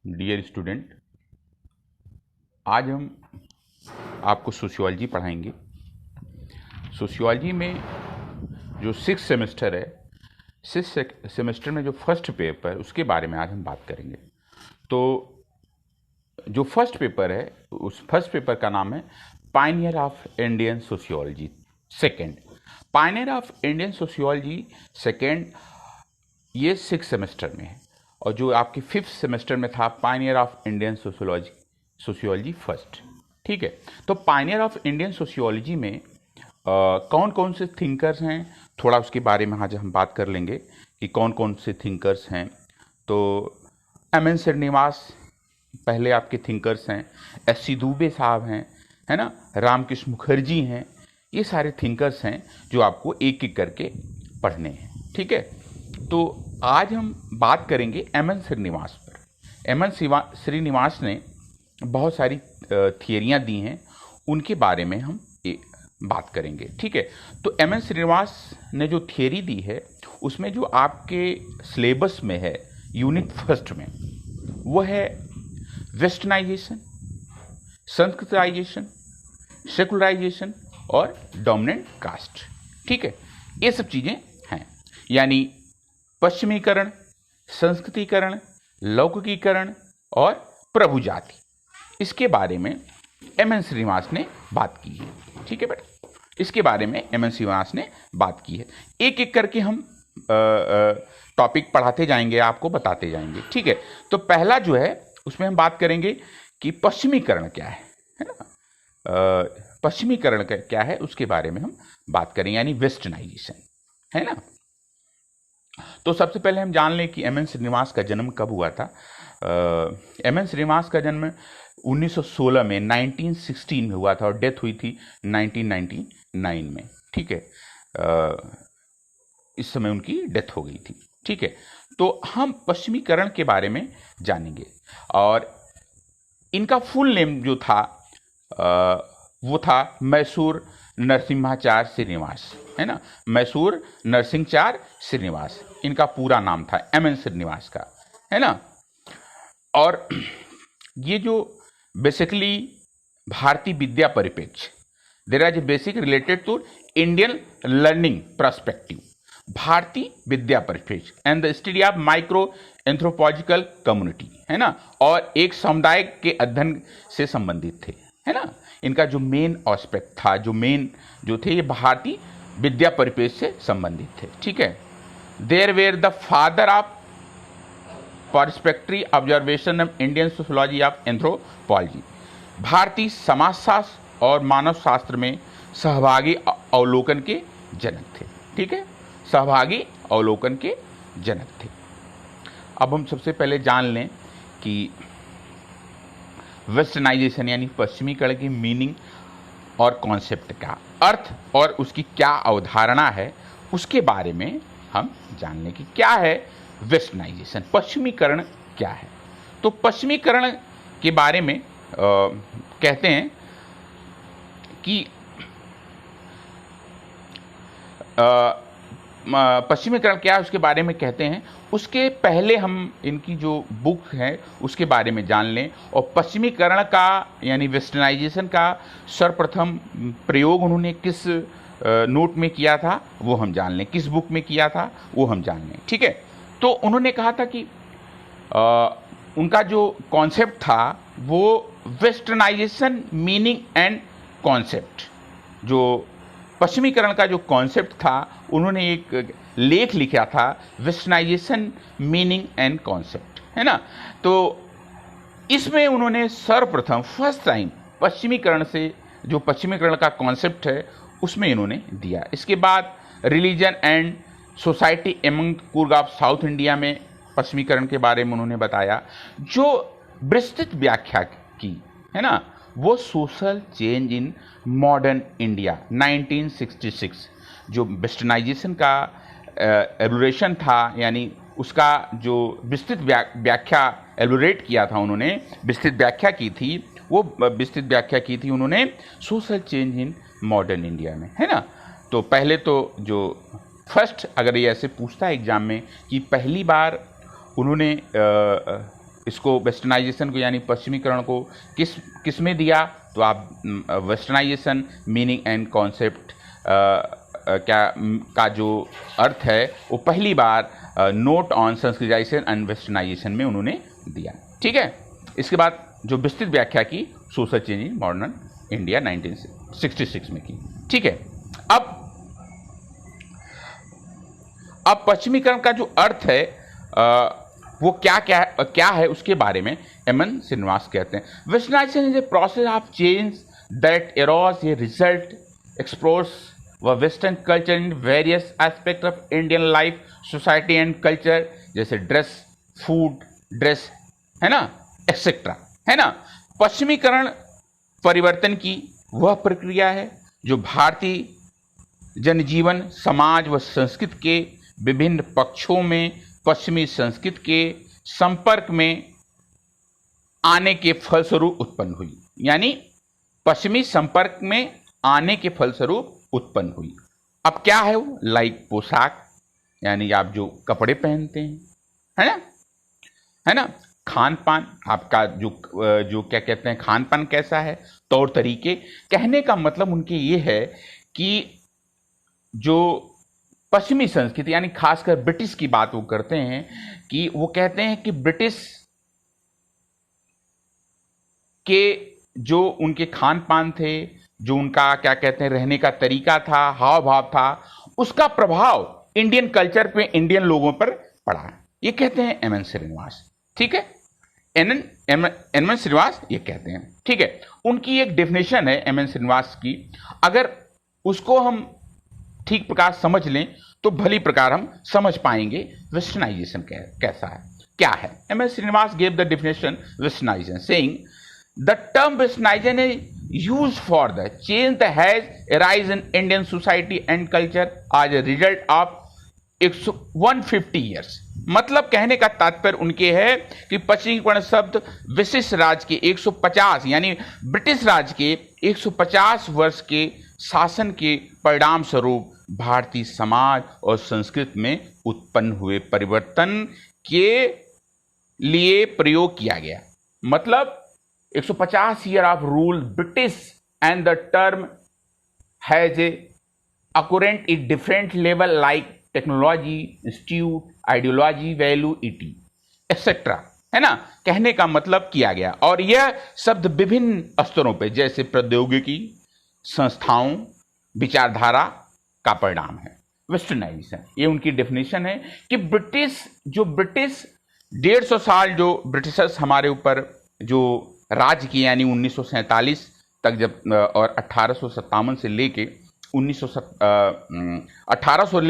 Dear student, आज हम आपको सोशियोलॉजी पढ़ाएंगे। सोशियोलॉजी में जो 6 सेमेस्टर है, 6 सेमेस्टर में जो फर्स्ट पेपर है उसके बारे में आज हम बात करेंगे। तो जो फर्स्ट पेपर है, उस फर्स्ट पेपर का नाम है Pioneer of Indian sociology second. Pioneer of Indian sociology second ये 6 सेमेस्टर में है, और जो आपके 5th सेमेस्टर में था Pioneer of Indian sociology first. ठीक है, तो पायनियर ऑफ इंडियन सोशियोलॉजी में कौन कौन से थिंकर्स हैं, थोड़ा उसके बारे में आज हम बात कर लेंगे कि कौन कौन से थिंकर्स हैं। तो एम एन श्रीनिवास पहले आपके थिंकर्स हैं, एस.सी. दुबे साहब हैं, है ना, रामकृष्ण मुखर्जी हैं। ये सारे थिंकर्स हैं जो आपको एक एक करके पढ़ने हैं। ठीक है, तो आज हम बात करेंगे एम एन श्रीनिवास पर। एम एन श्रीनिवास ने बहुत सारी थियरियाँ दी हैं, उनके बारे में हम बात करेंगे। ठीक है, तो एम एन श्रीनिवास ने जो थियरी दी है उसमें जो आपके सिलेबस में है यूनिट फर्स्ट में, वो है वेस्टर्नाइजेशन, संस्कृताइजेशन, सेकुलराइजेशन और डोमिनेंट कास्ट। ठीक है, ये सब चीज़ें हैं, यानी पश्चिमीकरण, संस्कृतिकरण, लौकिकीकरण और प्रभु जाति। इसके बारे में एम एन श्रीनिवास ने बात की है। ठीक है बेटा, इसके बारे में एम एन श्रीनिवास ने बात की है। एक एक करके हम टॉपिक पढ़ाते जाएंगे, आपको बताते जाएंगे। ठीक है, तो पहला जो है उसमें हम बात करेंगे कि पश्चिमीकरण क्या है ना, पश्चिमीकरण क्या है उसके बारे में हम बात करेंगे, यानी वेस्टर्नाइजेशन, है ना। तो सबसे पहले हम जान लें कि एम एन श्रीनिवास का जन्म कब हुआ था। एम एन श्रीनिवास का जन्म 1916 में 1916 में हुआ था और डेथ हुई थी 1999 में। ठीक है, इस समय उनकी डेथ हो गई थी। ठीक है, तो हम पश्चिमीकरण के बारे में जानेंगे, और इनका फुल नेम जो था वो था मैसूर नरसिम्हाचार्य श्रीनिवास, है ना, मैसूर नरसिंहाचार्य श्रीनिवास इनका पूरा नाम था, एम एन श्रीनिवास का, है ना। और ये जो बेसिकली भारतीय विद्या परिप्रेक्ष्य, there is a basic related to Indian learning perspective, भारतीय विद्या परिप्रेक्ष्य and the study of micro anthropological community, है ना, और एक समुदाय के अध्ययन से संबंधित थे, है ना। इनका जो मेन एस्पेक्ट था, जो थे, ये भारतीय विद्या परिप्रेक्ष्य से संबंधित थे। ठीक है, there were the father of perspective observation of Indian sociology of anthropology, भारतीय समाजशास्त्र और मानव शास्त्र में सहभागी अवलोकन के जनक थे। ठीक है, सहभागी अवलोकन के जनक थे। अब हम सबसे पहले जान लें कि वेस्टर्नाइजेशन यानी पश्चिमीकरण की मीनिंग और कॉन्सेप्ट का अर्थ और उसकी क्या अवधारणा है, उसके बारे में हम जान लें कि क्या है वेस्टर्नाइजेशन, पश्चिमीकरण क्या है। तो पश्चिमीकरण के बारे में कहते हैं कि पश्चिमीकरण क्या है उसके बारे में कहते हैं, उसके पहले हम इनकी जो बुक है उसके बारे में जान लें, और पश्चिमीकरण का यानी वेस्टर्नाइजेशन का सर्वप्रथम प्रयोग उन्होंने किस नोट में किया था वो हम जान लें, किस बुक में किया था वो हम जान लें। ठीक है, तो उन्होंने कहा था कि उनका जो कॉन्सेप्ट था वो वेस्टर्नाइजेशन मीनिंग एंड कॉन्सेप्ट, जो पश्चिमीकरण का जो कॉन्सेप्ट था उन्होंने एक लेख लिखा था, वेस्टर्नाइजेशन मीनिंग एंड कॉन्सेप्ट, है ना। तो इसमें उन्होंने सर्वप्रथम फर्स्ट टाइम पश्चिमीकरण से जो पश्चिमीकरण का कॉन्सेप्ट है उसमें इन्होंने दिया। इसके बाद religion and society among Coorg of south India में पश्चिमीकरण के बारे में उन्होंने बताया। जो विस्तृत व्याख्या की, है ना, वो social change in modern India 1966, जो वेस्टर्नाइजेशन का एलुरेशन था, यानी उसका जो विस्तृत व्याख्या एलुरेट किया था उन्होंने, विस्तृत व्याख्या की थी, वो विस्तृत व्याख्या की थी उन्होंने social change in modern India में, है ना। तो पहले तो जो फर्स्ट, अगर ये ऐसे पूछता है एग्जाम में कि पहली बार उन्होंने इसको वेस्टर्नाइजेशन को यानी पश्चिमीकरण को किस में दिया, तो आप वेस्टर्नाइजेशन मीनिंग एंड कॉन्सेप्ट क्या का जो अर्थ है वो पहली बार note on Sanskritization and westernization में उन्होंने दिया। ठीक है, इसके बाद जो विस्तृत व्याख्या की social change in modern India 1966 में की। ठीक है, अब पश्चिमीकरण का जो अर्थ है वो क्या है उसके बारे में एमएन श्रीनिवास कहते हैं, westernization is a process of change that arose a result explores व western culture in various aspect of Indian life society and culture, जैसे ड्रेस, फूड, ड्रेस, है ना, एक्सेट्रा, है ना। पश्चिमीकरण परिवर्तन की वह प्रक्रिया है जो भारतीय जनजीवन, समाज व संस्कृति के विभिन्न पक्षों में पश्चिमी संस्कृति के संपर्क में आने के फलस्वरूप उत्पन्न हुई, यानी पश्चिमी संपर्क में आने के फलस्वरूप उत्पन्न हुई। अब क्या है वो, लाइक पोशाक, यानी आप जो कपड़े पहनते हैं, है ना, खान पान, आपका जो क्या कहते हैं खान पान कैसा है, तौर तरीके। कहने का मतलब उनके ये है कि जो पश्चिमी संस्कृति यानी खासकर ब्रिटिश की बात वो करते हैं कि वो कहते हैं कि ब्रिटिश के जो उनके खान पान थे, जो उनका क्या कहते हैं रहने का तरीका था, हाव भाव था, उसका प्रभाव इंडियन कल्चर पे, इंडियन लोगों पर पड़ा। ये कहते हैं एमएन श्रीनिवास। ठीक है, एमएन श्रीनिवास ये कहते हैं। ठीक है, उनकी एक डेफिनेशन है एमएन श्रीनिवास की, अगर उसको हम ठीक प्रकार समझ लें तो भली प्रकार हम समझ पाएंगे वेस्टर्नाइजेशन कैसा है, क्या है। MN Srinivas gave the definition westernization saying the term westernization is used for the change that has arise in Indian society and culture as a result of 150 years. मतलब कहने का तात्पर्य उनके है कि पश्चिमीकरण शब्द विशिष्ट राज्य के 150 यानी ब्रिटिश राज्य के 150 वर्ष के शासन के परिणाम स्वरूप भारतीय समाज और संस्कृति में उत्पन्न हुए परिवर्तन के लिए प्रयोग किया गया। मतलब 150 year of rule British and the term has a occurrent in different level like technology, institute, ideology, value, इटी, एक्सेट्रा, है ना। कहने का मतलब किया गया, और यह शब्द विभिन्न स्तरों पे जैसे प्रौद्योगिकी, संस्थाओं, विचारधारा का परिणाम है। वेस्टर्नाइजेशन ये उनकी डेफिनेशन है कि ब्रिटिश 150 साल जो ब्रिटिशर्स हमारे ऊपर जो राज किए, यानी 1947 तक जब, और 1857 से लेके 1800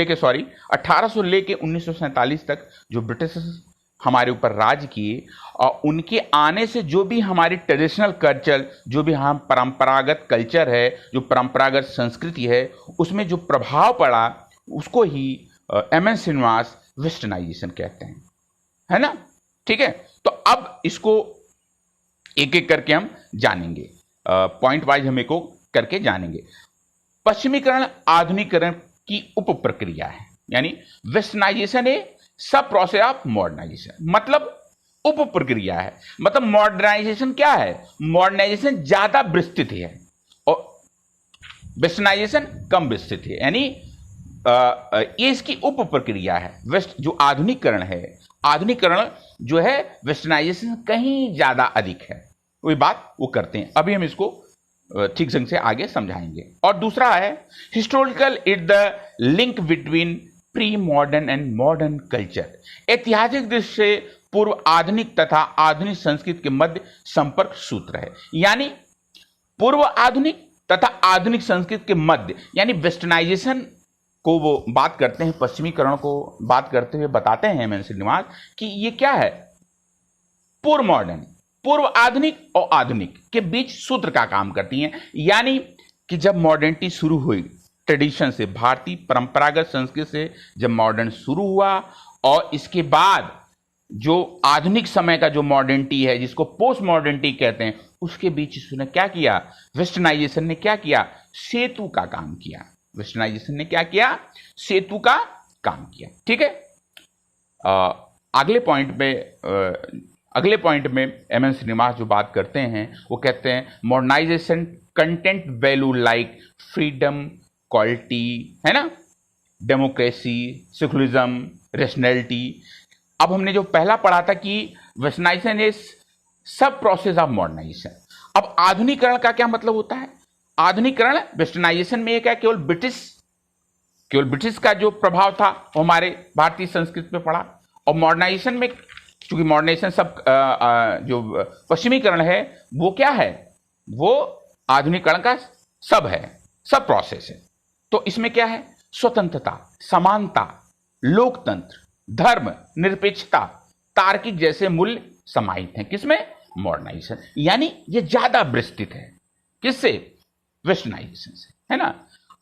लेके 1947 तक जो ब्रिटिशर्स हमारे ऊपर राज किए, और उनके आने से जो भी हमारी ट्रेडिशनल कल्चर, जो भी हम परंपरागत कल्चर है, जो परंपरागत संस्कृति है, उसमें जो प्रभाव पड़ा उसको ही एमएन श्रीनिवास वेस्टर्नाइजेशन कहते हैं, है ना। ठीक है, तो अब इसको एक एक करके हम जानेंगे, पॉइंट वाइज हम एक करके जानेंगे। पश्चिमीकरण आधुनिकीकरण की उप प्रक्रिया है, यानी वेस्टर्नाइजेशन है सब प्रोसेस ऑफ मॉडर्नाइजेशन, मतलब उप प्रक्रिया है। मतलब मॉडर्नाइजेशन क्या है, मॉडर्नाइजेशन ज्यादा विस्तृत है और वेस्टर्नाइजेशन कम विस्तृत है, यानी ये इसकी उप प्रक्रिया है। वेस्ट जो आधुनिकीकरण है, आधुनिकीकरण जो है वेस्टर्नाइजेशन कहीं ज्यादा अधिक है, वही बात वो करते हैं। अभी हम इसको ठीक ढंग से आगे समझाएंगे। और दूसरा है historical it the link between pre modern and modern culture, ऐतिहासिक दृष्टि से पूर्व आधुनिक तथा आधुनिक संस्कृति के मध्य संपर्क सूत्र है। यानी पूर्व आधुनिक तथा आधुनिक संस्कृति के मध्य, यानी वेस्टर्नाइजेशन को वो बात करते हैं, पश्चिमीकरण को बात करते हुए बताते हैं एमएन श्रीनिवास कि ये क्या है, पूर्व मॉडर्न, पूर्व आधुनिक और आधुनिक के बीच सूत्र का काम करती हैं। यानी कि जब मॉडर्निटी शुरू हुई, ट्रेडिशन से, भारतीय परंपरागत संस्कृति से जब मॉडर्न शुरू हुआ, और इसके बाद जो आधुनिक समय का जो मॉडर्निटी है, जिसको पोस्ट मॉडर्निटी कहते हैं, उसके बीच इसने क्या किया, वेस्टर्नाइजेशन ने क्या किया, सेतु का काम किया। वेस्टर्नाइजेशन ने क्या किया, सेतु का काम किया। ठीक है, अगले पॉइंट पे अगले पॉइंट में एम.एन. श्रीनिवास जो बात करते हैं वो कहते हैं modernization content value like freedom, quality, है ना, डेमोक्रेसी, सेकुलरिज्म, रेशनैलिटी। अब हमने जो पहला पढ़ा था कि वेस्टर्नाइजेशन इज सब प्रोसेस ऑफ मॉडर्नाइजेशन। अब आधुनिकरण का क्या मतलब होता है? आधुनिकरण वेस्टर्नाइजेशन में एक है केवल ब्रिटिश का जो प्रभाव था वो हमारे भारतीय संस्कृति पे पड़ा, और मॉडर्नाइजेशन में चूंकि मॉडर्नाइजेशन सब जो पश्चिमीकरण है वो क्या है, वो आधुनिकरण का सब प्रोसेस है। तो इसमें क्या है? स्वतंत्रता, समानता, लोकतंत्र, धर्म निरपेक्षता, तार्किक जैसे मूल्य समाहित हैं। किसमें? मॉडर्नाइजेशन। यानी ये ज्यादा विस्तृत है। किससे? वेस्टर्नाइजेशन से, है ना।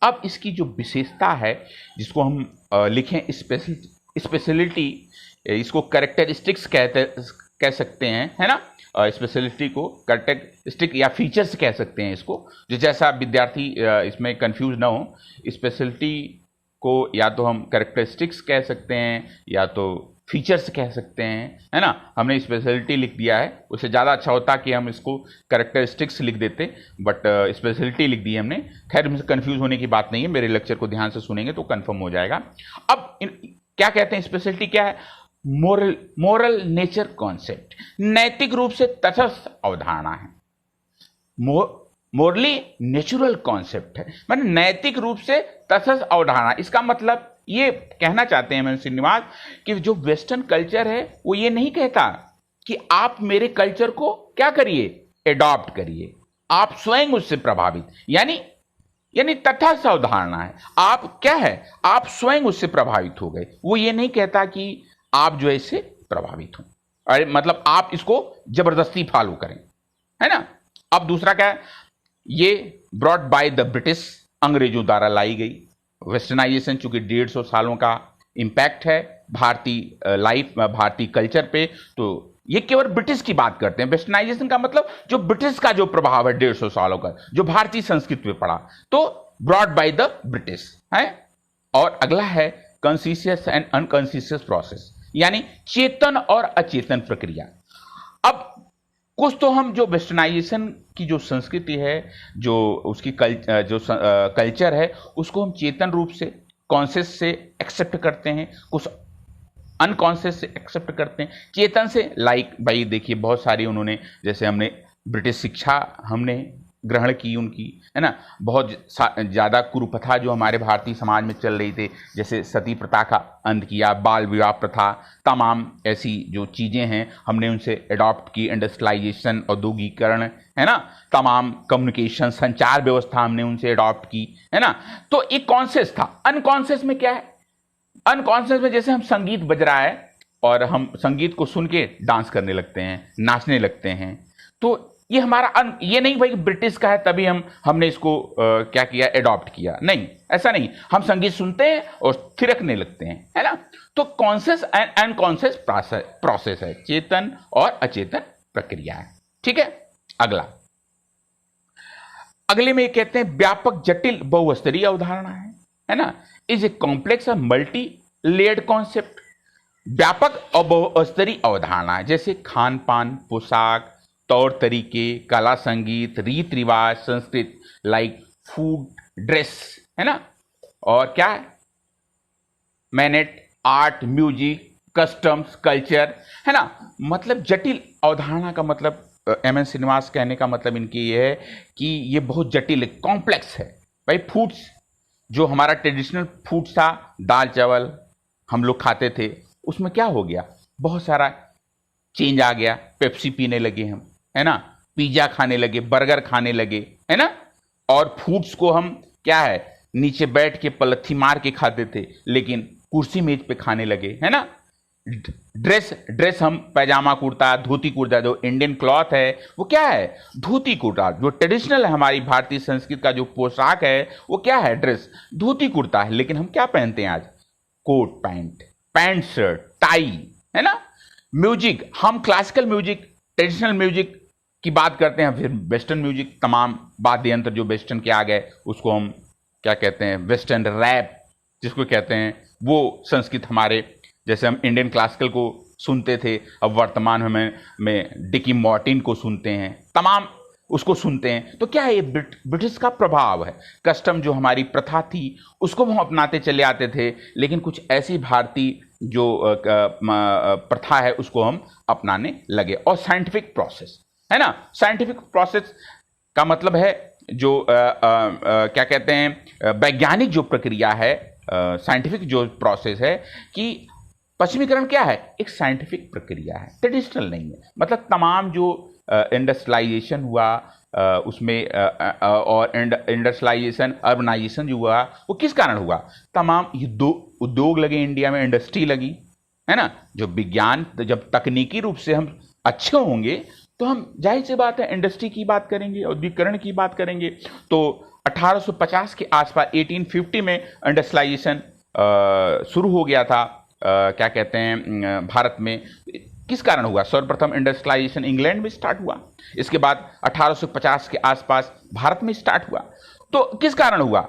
अब इसकी जो विशेषता है जिसको हम लिखें स्पेशलिटी, इसको कैरेक्टरिस्टिक्स कह सकते हैं, है ना। स्पेशलिटी को कैरेक्टरिस्टिक या फीचर्स कह सकते हैं इसको, जो जैसा विद्यार्थी इसमें कंफ्यूज ना हो। स्पेशलिटी को या तो हम कैरेक्टरिस्टिक्स कह सकते हैं या तो फीचर्स कह सकते हैं, है ना। हमने स्पेशलिटी लिख दिया है, उससे ज़्यादा अच्छा होता कि हम इसको कैरेक्टरिस्टिक्स लिख देते, बट स्पेशलिटी लिख दी है हमने। खैर, मुझे कंफ्यूज होने की बात नहीं है, मेरे लेक्चर को ध्यान से सुनेंगे तो कंफर्म हो जाएगा। अब क्या कहते हैं? स्पेशलिटी क्या है? मोरल नेचर कॉन्सेप्ट, नैतिक रूप से तटस्थ अवधारणा है। मोरली नेचुरल कॉन्सेप्ट है, मतलब नैतिक रूप से तटस्थ अवधारणा। इसका मतलब ये कहना चाहते हैं एम.एन. श्रीनिवास कि जो वेस्टर्न कल्चर है वो ये नहीं कहता कि आप मेरे कल्चर को क्या करिए, एडॉप्ट करिए, आप स्वयं उससे प्रभावित, यानी तटस्थ अवधारणा है। आप क्या है, आप स्वयं उससे प्रभावित हो गए। वो ये नहीं कहता कि आप जो है इससे प्रभावित हो, अरे मतलब आप इसको जबरदस्ती फॉलो करें, है ना। अब दूसरा क्या है? ये ब्रॉट बाय द ब्रिटिश, अंग्रेजों द्वारा लाई गई। वेस्टर्नाइजेशन चूंकि 150 सालों का इंपैक्ट है भारतीय लाइफ, भारतीय कल्चर पे, तो ये केवल ब्रिटिश की बात करते हैं। वेस्टर्नाइजेशन का मतलब जो ब्रिटिश का जो प्रभाव है 150 सालों का, जो भारतीय संस्कृति पे पड़ा, तो ब्रॉट बाय द ब्रिटिश है। और अगला है कॉन्शियस एंड अनकॉन्शियस प्रोसेस, यानी चेतन और अचेतन प्रक्रिया। अब कुछ तो हम जो वेस्टर्नाइजेशन की जो संस्कृति है, जो उसकी कल्चर है, उसको हम चेतन रूप से, कॉन्शियस से एक्सेप्ट करते हैं, कुछ अनकॉन्शियस से एक्सेप्ट करते हैं। चेतन से लाइक भाई देखिए बहुत सारी उन्होंने, जैसे हमने ब्रिटिश शिक्षा हमने ग्रहण की उनकी, है ना। बहुत ज़्यादा कुप्रथा जो हमारे भारतीय समाज में चल रही थी, जैसे सती प्रथा का अंत किया, बाल विवाह प्रथा, तमाम ऐसी जो चीज़ें हैं हमने उनसे अडॉप्ट की। इंडस्ट्रियलाइजेशन, औद्योगिकरण, है ना, तमाम कम्युनिकेशन, संचार व्यवस्था हमने उनसे अडॉप्ट की, है ना। तो एक कॉन्शियस था। अनकॉन्शियस में क्या है? अनकॉन्शियस में जैसे हम संगीत बज रहा है और हम संगीत को सुन के डांस करने लगते हैं, नाचने लगते हैं, तो ये हमारा ये नहीं भाई ब्रिटिश का है तभी हमने इसको क्या किया, एडॉप्ट किया, नहीं, ऐसा नहीं। हम संगीत सुनते हैं और थिरकने लगते हैं, है ना। तो कॉन्शियस एंड अनकॉन्शियस प्रोसेस है, चेतन और अचेतन प्रक्रिया है। ठीक है। अगले में कहते हैं व्यापक जटिल बहुस्तरीय अवधारणा है ना। इज ए कॉम्प्लेक्स और मल्टी लेयर्ड कॉन्सेप्ट। व्यापक और बहुस्तरीय अवधारणा जैसे खान पान, पोशाक, तौर तरीके, कला, संगीत, रीत रिवाज, संस्कृत, लाइक फूड, ड्रेस, है ना, और क्या है, MANET, art, music, customs, culture, है ना। मतलब जटिल अवधारणा का मतलब एम.एन. श्रीनिवास कहने का मतलब इनकी ये है कि ये बहुत जटिल, कॉम्प्लेक्स है। भाई फूड्स, जो हमारा ट्रेडिशनल फूड था, दाल चावल हम लोग खाते थे, उसमें क्या हो गया, बहुत सारा चेंज आ गया। पेप्सी पीने लगे हम, है ना, पिज्जा खाने लगे, बर्गर खाने लगे, है ना। और फूड्स को हम क्या है, नीचे बैठ के पलथी मार के खाते थे, लेकिन कुर्सी मेज पे खाने लगे, है ना। ड्रेस हम पैजामा कुर्ता, धोती कुर्ता, जो इंडियन क्लॉथ है वो क्या है, धोती कुर्ता। जो ट्रेडिशनल है हमारी भारतीय संस्कृति का जो पोशाक है वो क्या है, ड्रेस, धोती कुर्ता है। लेकिन हम क्या पहनते हैं आज, coat pant, pant shirt, tie, है ना। म्यूजिक, हम क्लासिकल म्यूजिक, ट्रेडिशनल म्यूजिक की बात करते हैं, फिर वेस्टर्न म्यूजिक, तमाम वाद्य यंत्र जो वेस्टर्न के आ गए उसको हम क्या कहते हैं, वेस्टर्न रैप जिसको कहते हैं, वो संस्कृत हमारे, जैसे हम इंडियन क्लासिकल को सुनते थे, अब वर्तमान में डिकी मॉर्टिन को सुनते हैं, तमाम उसको सुनते हैं। तो क्या है, ये ब्रिटिश का प्रभाव है। कस्टम जो हमारी प्रथा थी उसको हम अपनाते चले आते थे, लेकिन कुछ ऐसी भारतीय जो प्रथा है उसको हम अपनाने लगे। और साइंटिफिक प्रोसेस है ना, साइंटिफिक प्रोसेस का मतलब है जो क्या कहते हैं, वैज्ञानिक जो प्रक्रिया है, साइंटिफिक जो प्रोसेस है कि पश्चिमीकरण क्या है, एक साइंटिफिक प्रक्रिया है, ट्रेडिशनल नहीं है। मतलब तमाम जो इंडस्ट्रियलाइजेशन हुआ उसमें और इंडस्ट्रियलाइजेशन अर्बनाइजेशन जो हुआ वो किस कारण हुआ, तमाम ये दो उद्योग लगे इंडिया में, इंडस्ट्री लगी, है ना। जो विज्ञान जब तकनीकी रूप से हम अच्छे होंगे तो हम जाहिर सी बात है इंडस्ट्री की बात करेंगे, औद्योगिकरण की बात करेंगे। तो 1850 के आसपास 1850 में इंडस्ट्रियलाइजेशन शुरू हो गया था, क्या कहते हैं, भारत में। किस कारण हुआ, सर्वप्रथम इंडस्ट्रियलाइजेशन इंग्लैंड में स्टार्ट हुआ, इसके बाद 1850 के आसपास भारत में स्टार्ट हुआ। तो किस कारण हुआ,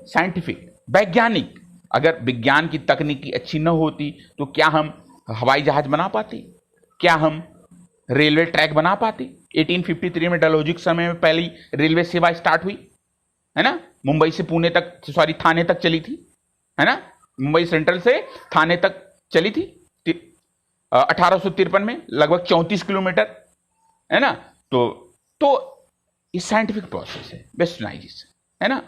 साइंटिफिक, वैज्ञानिक। अगर विज्ञान की तकनीकी अच्छी न होती तो क्या हम हवाई जहाज बना पाते, क्या हम रेलवे ट्रैक बना पाते। 1853 में डलहौजी के समय में पहली रेलवे सेवा स्टार्ट हुई, है ना, मुंबई से पुणे तक, सॉरी थाने तक चली थी, है ना, मुंबई सेंट्रल से थाने तक चली थी 1853 में, लगभग 34 किलोमीटर, है ना। तो ये साइंटिफिक प्रोसेस है, वेस्टर्नाइजेशन, है ना।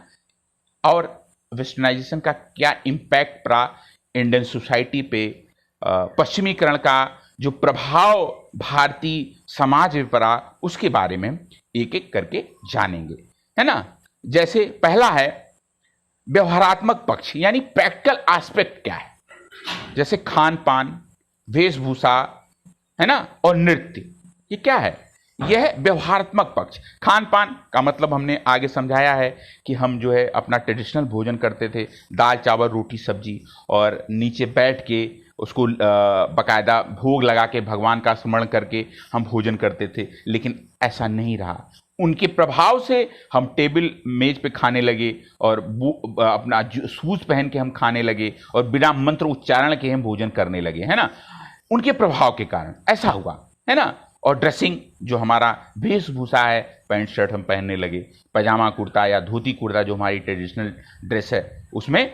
और वेस्टर्नाइजेशन का क्या इंपैक्ट पड़ा इंडियन सोसाइटी पे, पश्चिमीकरण का जो प्रभाव भारतीय समाज में पड़ा, उसके बारे में एक एक करके जानेंगे, है ना। जैसे पहला है व्यवहारात्मक पक्ष, यानी प्रैक्टिकल एस्पेक्ट क्या है, जैसे खान पान, वेशभूषा, है ना, और नृत्य, ये क्या है, यह है व्यवहारात्मक पक्ष। खान पान का मतलब हमने आगे समझाया है कि हम जो है अपना ट्रेडिशनल भोजन करते थे, दाल चावल रोटी सब्जी, और नीचे बैठ के उसको बकायदा भोग लगा के भगवान का स्मरण करके हम भोजन करते थे। लेकिन ऐसा नहीं रहा, उनके प्रभाव से हम टेबल मेज पे खाने लगे और अपना शूज पहन के हम खाने लगे और बिना मंत्र उच्चारण के हम भोजन करने लगे, है ना, उनके प्रभाव के कारण ऐसा हुआ, है ना। और ड्रेसिंग जो हमारा वेशभूषा है, पैंट शर्ट हम पहनने लगे, पजामा कुर्ता या धोती कुर्ता जो हमारी ट्रेडिशनल ड्रेस है उसमें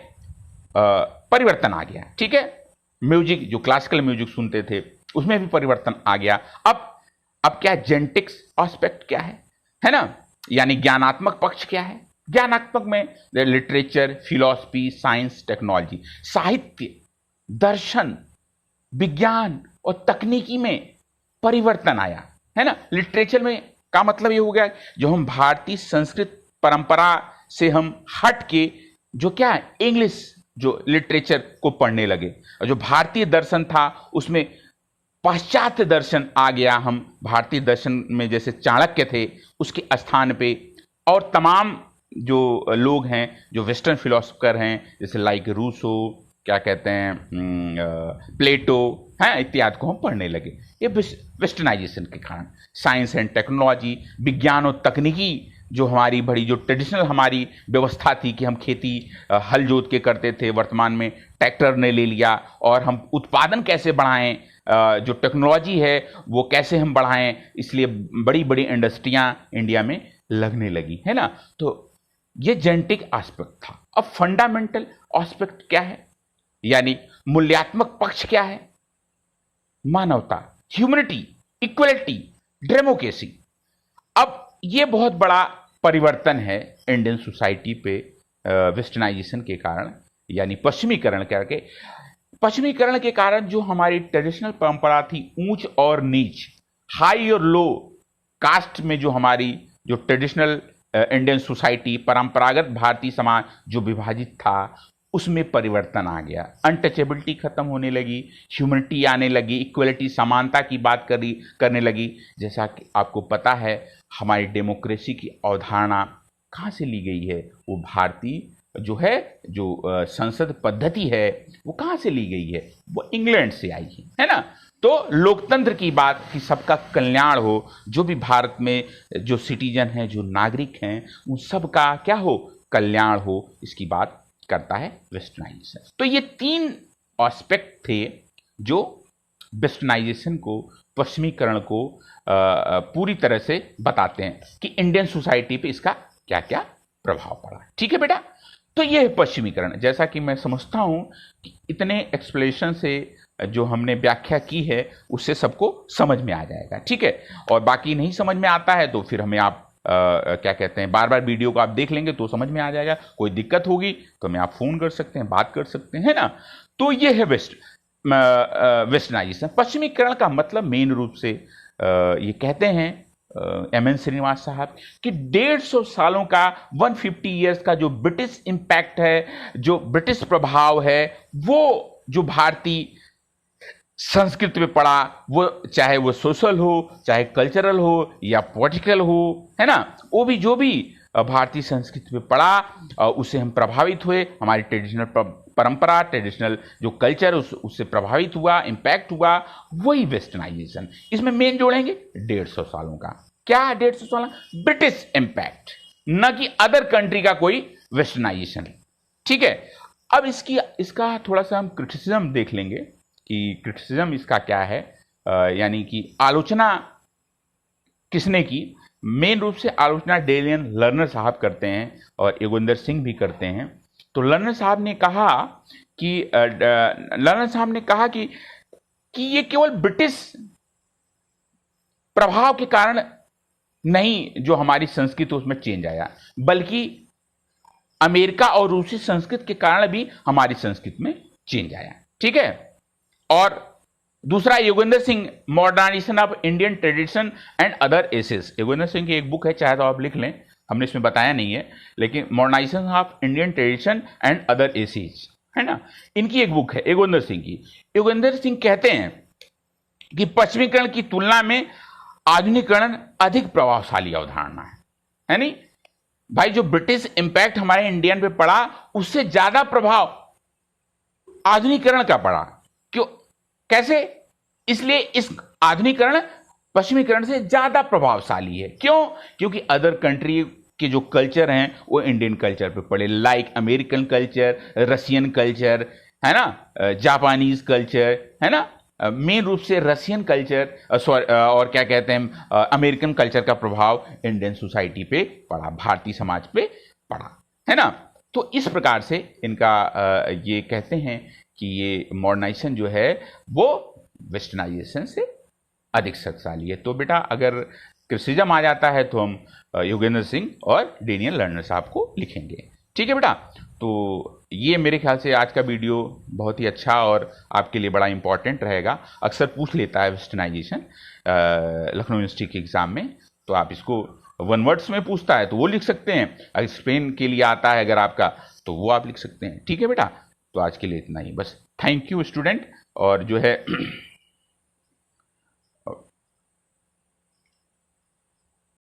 परिवर्तन आ गया, ठीक है। म्यूजिक, जो क्लासिकल म्यूजिक सुनते थे उसमें भी परिवर्तन आ गया। अब क्या जेनेटिक्स एस्पेक्ट क्या है ना, यानी ज्ञानात्मक पक्ष क्या है। ज्ञानात्मक में लिटरेचर, फिलॉसफी, साइंस, टेक्नोलॉजी, साहित्य, दर्शन, विज्ञान और तकनीकी में परिवर्तन आया, है ना। लिटरेचर में का मतलब ये हो गया जो हम भारतीय संस्कृत परंपरा से हम हट के जो क्या है इंग्लिश जो लिटरेचर को पढ़ने लगे, और जो भारतीय दर्शन था उसमें पाश्चात्य दर्शन आ गया। हम भारतीय दर्शन में जैसे चाणक्य थे उसके स्थान पे और तमाम जो लोग हैं जो वेस्टर्न फिलोसफर हैं, जैसे लाइक रूसो, क्या कहते हैं, प्लेटो, हैं, इत्यादि को हम पढ़ने लगे। ये वेस्टर्नाइजेशन के कारण साइंस एंड टेक्नोलॉजी, विज्ञान और तकनीकी जो हमारी बड़ी जो ट्रेडिशनल हमारी व्यवस्था थी कि हम खेती हल जोत के करते थे, वर्तमान में ट्रैक्टर ने ले लिया। और हम उत्पादन कैसे बढ़ाएं, जो टेक्नोलॉजी है वो कैसे हम बढ़ाएं, इसलिए बड़ी बड़ी इंडस्ट्रियां इंडिया में लगने लगी, है ना। तो ये जेनेटिक एस्पेक्ट था। अब फंडामेंटल एस्पेक्ट क्या है, यानी मूल्यात्मक पक्ष क्या है, मानवता, ह्यूमैनिटी, इक्वलिटी, डेमोक्रेसी। अब ये बहुत बड़ा परिवर्तन है इंडियन सोसाइटी पे वेस्टर्नाइजेशन के कारण, यानी पश्चिमीकरण करके। पश्चिमीकरण के कारण जो हमारी ट्रेडिशनल परंपरा थी, ऊंच और नीच, हाई और लो कास्ट में जो हमारी जो ट्रेडिशनल इंडियन सोसाइटी, परंपरागत भारतीय समाज जो विभाजित था, उसमें परिवर्तन आ गया। अनटचेबिलिटी खत्म होने लगी, ह्यूमैनिटी आने लगी, इक्वलिटी, समानता की बात करने लगी। जैसा कि आपको पता है हमारी डेमोक्रेसी की अवधारणा कहाँ से ली गई है, वो भारतीय जो है जो संसद पद्धति है वो कहाँ से ली गई है, वो इंग्लैंड से आई है ना। तो लोकतंत्र की बात कि सबका कल्याण हो, जो भी भारत में जो सिटीजन हैं, जो नागरिक हैं, उन सबका क्या हो, कल्याण हो, इसकी बात करता है वेस्टर्नाइजेशन। तो ये तीन एस्पेक्ट थे जो वेस्टर्नाइजेशन को, पश्चिमीकरण को पूरी तरह से बताते हैं कि इंडियन सोसाइटी पे इसका क्या क्या प्रभाव पड़ा। ठीक है बेटा, तो ये है पश्चिमीकरण। जैसा कि मैं समझता हूं कि इतने एक्सप्लेनेशन से जो हमने व्याख्या की है उससे सबको समझ में आ जाएगा। ठीक है, और बाकी नहीं समझ में आता है तो फिर हमें आप क्या कहते हैं, बार बार वीडियो को आप देख लेंगे तो समझ में आ जाएगा। कोई दिक्कत होगी तो हमें आप फोन कर सकते हैं, बात कर सकते हैं ना। तो ये है वेस्टर्नाइजेशन। पश्चिमीकरण का मतलब मेन रूप से ये कहते हैं एम.एन. श्रीनिवास साहब कि 150 सालों का 150 इयर्स का जो ब्रिटिश इंपैक्ट है, जो ब्रिटिश प्रभाव है, वो जो भारतीय संस्कृति पे पड़ा, वो चाहे वो सोशल हो, चाहे कल्चरल हो या पॉलिटिकल हो, है ना, वो भी जो भी भारतीय संस्कृति पे पड़ा उससे हम प्रभावित हुए। हमारी ट्रेडिशनल परंपरा, ट्रेडिशनल जो कल्चर उससे प्रभावित हुआ, इंपैक्ट हुआ, वही वेस्टर्नाइजेशन। इसमें मेन जोड़ेंगे 150 सालों का। क्या 150 साल? ब्रिटिश इंपैक्ट, न कि अदर कंट्री का कोई वेस्टर्नाइजेशन। ठीक है, अब इसका थोड़ा सा हम क्रिटिसिज्म देख लेंगे कि क्रिटिसिज्म इसका क्या है, यानी कि आलोचना किसने की। मेन रूप से आलोचना डेनियल लर्नर साहब करते हैं और योगेंद्र सिंह भी करते हैं। तो लर्नर साहब ने कहा कि ये केवल ब्रिटिश प्रभाव के कारण नहीं जो हमारी संस्कृति उसमें चेंज आया, बल्कि अमेरिका और रूसी संस्कृति के कारण भी हमारी संस्कृति में चेंज आया। ठीक है, और दूसरा Yogendra Singh, modernization of Indian tradition and other essays. Yogendra Singh की एक बुक है, चाहे तो आप लिख लें, हमने इसमें बताया नहीं है, लेकिन modernization of Indian tradition and other essays, है ना, इनकी एक बुक है योगेंद्र सिंह की। योगेंद्र सिंह कहते हैं कि पश्चिमीकरण की तुलना में आधुनिकीकरण अधिक प्रभावशाली अवधारणा है नहीं भाई। जो ब्रिटिश इंपैक्ट हमारे इंडियन पे पड़ा उससे ज्यादा प्रभाव आधुनिकीकरण का पड़ा। क्यों, कैसे? इसलिए इस आधुनिकीकरण पश्चिमीकरण से ज्यादा प्रभावशाली है। क्यों? क्योंकि अदर कंट्री के जो कल्चर हैं वो इंडियन कल्चर पे पड़े, like American culture, Russian culture, है ना, जापानीज कल्चर, है ना, मेन रूप से रशियन कल्चर और क्या कहते हैं अमेरिकन कल्चर का प्रभाव इंडियन सोसाइटी पे पड़ा, भारतीय समाज पे पड़ा, है ना। तो इस प्रकार से इनका ये कहते हैं कि ये मॉडर्नाइजेशन जो है वो वेस्टर्नाइजेशन से अधिक शक्तिशाली है। तो बेटा अगर क्रिटिसिज्म आ जाता है तो हम योगेंद्र सिंह और डेनियल लर्नर साहब को लिखेंगे। ठीक है बेटा, तो ये मेरे ख्याल से आज का वीडियो बहुत ही अच्छा और आपके लिए बड़ा इंपॉर्टेंट रहेगा। अक्सर पूछ लेता है वेस्टर्नाइजेशन लखनऊ यूनिवर्सिटी के एग्जाम में, तो आप इसको 1 वर्ड्स में पूछता है तो वो लिख सकते हैं, अगर स्पेन के लिए आता है अगर आपका तो वो आप लिख सकते हैं। ठीक है बेटा, तो आज के लिए इतना ही बस। Thank you student. और जो है